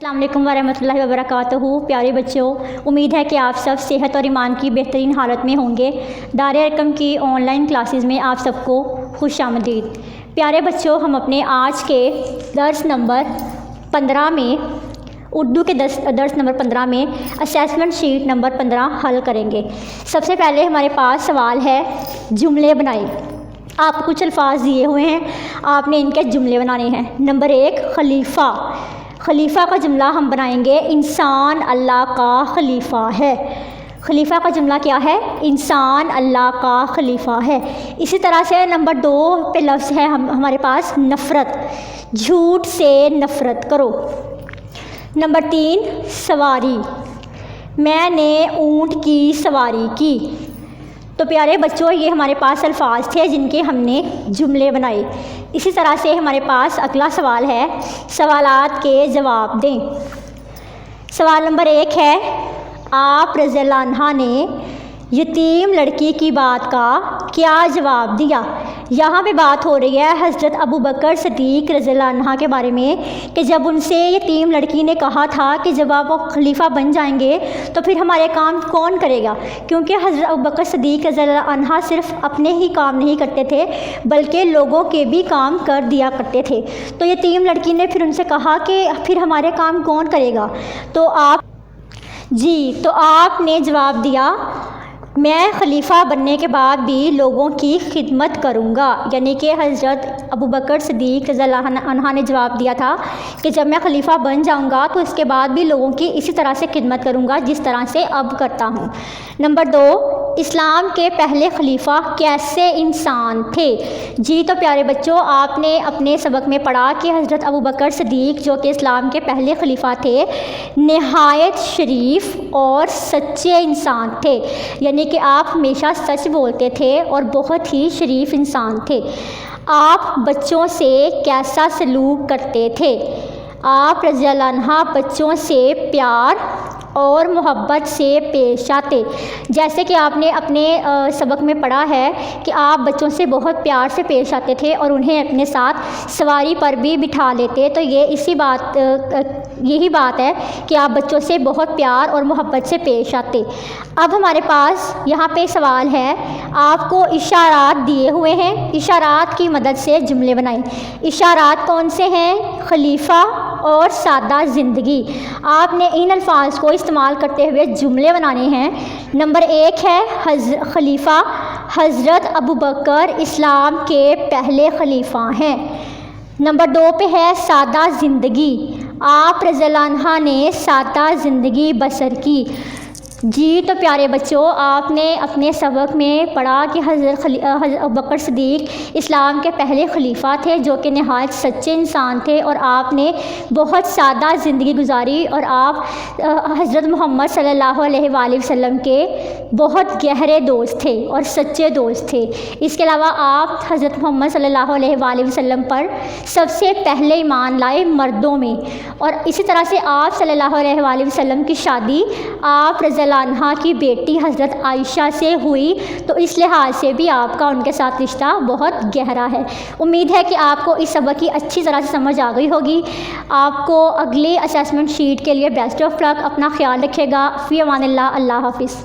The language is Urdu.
السلام علیکم ورحمۃ اللہ وبرکاتہ۔ پیارے بچوں، امید ہے کہ آپ سب صحت اور ایمان کی بہترین حالت میں ہوں گے۔ دار ارقم کی آن لائن کلاسز میں آپ سب کو خوش آمدید۔ پیارے بچوں، ہم اپنے آج کے درس نمبر 15 میں اردو کے درس نمبر 15 میں اسیسمنٹ شیٹ نمبر 15 حل کریں گے۔ سب سے پہلے ہمارے پاس سوال ہے جملے بنائیں۔ آپ کو کچھ الفاظ دیے ہوئے ہیں، آپ نے ان کے جملے بنانے ہیں۔ نمبر 1 خلیفہ۔ خلیفہ کا جملہ ہم بنائیں گے انسان اللہ کا خلیفہ ہے۔ خلیفہ کا جملہ کیا ہے؟ انسان اللہ کا خلیفہ ہے۔ اسی طرح سے نمبر 2 پہ لفظ ہے ہمارے پاس نفرت۔ جھوٹ سے نفرت کرو۔ نمبر 3 سواری۔ میں نے اونٹ کی سواری کی۔ تو پیارے بچوں، یہ ہمارے پاس الفاظ تھے جن کے ہم نے جملے بنائے۔ اسی طرح سے ہمارے پاس اگلا سوال ہے، سوالات کے جواب دیں۔ سوال نمبر 1 ہے، آپ رضی اللہ عنہ نے یتیم لڑکی کی بات کا کیا جواب دیا؟ یہاں پہ بات ہو رہی ہے حضرت ابوبکر صدیق رضی اللہ عنہ کے بارے میں کہ جب ان سے یتیم لڑکی نے کہا تھا کہ جب آپ خلیفہ بن جائیں گے تو پھر ہمارے کام کون کرے گا؟ کیونکہ حضرت ابوبکر صدیق رضی اللہ عنہ صرف اپنے ہی کام نہیں کرتے تھے بلکہ لوگوں کے بھی کام کر دیا کرتے تھے۔ تو یتیم لڑکی نے پھر ان سے کہا کہ پھر ہمارے کام کون کرے گا؟ تو آپ نے جواب دیا، میں خلیفہ بننے کے بعد بھی لوگوں کی خدمت کروں گا۔ یعنی کہ حضرت ابوبکر صدیق رضی اللہ عنہ نے جواب دیا تھا کہ جب میں خلیفہ بن جاؤں گا تو اس کے بعد بھی لوگوں کی اسی طرح سے خدمت کروں گا جس طرح سے اب کرتا ہوں۔ نمبر 2 اسلام کے پہلے خلیفہ کیسے انسان تھے؟ جی تو پیارے بچوں، آپ نے اپنے سبق میں پڑھا کہ حضرت ابوبکر صدیق جو کہ اسلام کے پہلے خلیفہ تھے، نہایت شریف اور سچے انسان تھے۔ یعنی کہ آپ ہمیشہ سچ بولتے تھے اور بہت ہی شریف انسان تھے۔ آپ بچوں سے کیسا سلوک کرتے تھے؟ آپ رضی اللہ عنہ بچوں سے پیار اور محبت سے پیش آتے۔ جیسے کہ آپ نے اپنے سبق میں پڑھا ہے کہ آپ بچوں سے بہت پیار سے پیش آتے تھے اور انہیں اپنے ساتھ سواری پر بھی بٹھا لیتے۔ تو یہی بات ہے کہ آپ بچوں سے بہت پیار اور محبت سے پیش آتے۔ اب ہمارے پاس یہاں پہ سوال ہے، آپ کو اشارات دیے ہوئے ہیں، اشارات کی مدد سے جملے بنائیں۔ اشارات کون سے ہیں؟ خلیفہ اور سادہ زندگی۔ آپ نے ان الفاظ کو استعمال کرتے ہوئے جملے بنانے ہیں۔ نمبر 1 ہے خلیفہ، حضرت ابوبکر اسلام کے پہلے خلیفہ ہیں۔ نمبر 2 پہ ہے سادہ زندگی، آپ رضی اللہ عنہ نے سادہ زندگی بسر کی۔ جی تو پیارے بچوں، آپ نے اپنے سبق میں پڑھا کہ حضرت ابوبکر صدیق اسلام کے پہلے خلیفہ تھے جو کہ نہایت سچے انسان تھے اور آپ نے بہت سادہ زندگی گزاری اور آپ حضرت محمد صلی اللہ علیہ وآلہ وسلم کے بہت گہرے دوست تھے اور سچے دوست تھے۔ اس کے علاوہ آپ حضرت محمد صلی اللہ علیہ وآلہ وسلم پر سب سے پہلے ایمان لائے مردوں میں، اور اسی طرح سے آپ صلی اللہ علیہ وآلہ وسلم کی شادی آپ رضی اللہ عنہ کی بیٹی حضرت عائشہ سے ہوئی، تو اس لحاظ سے بھی آپ کا ان کے ساتھ رشتہ بہت گہرا ہے۔ امید ہے کہ آپ کو اس سبق کی اچھی طرح سے سمجھ آ گئی ہوگی۔ آپ کو اگلی اسیسمنٹ شیٹ کے لیے بیسٹ آف لک۔ اپنا خیال رکھیے گا۔ فی امان اللہ۔ اللہ حافظ۔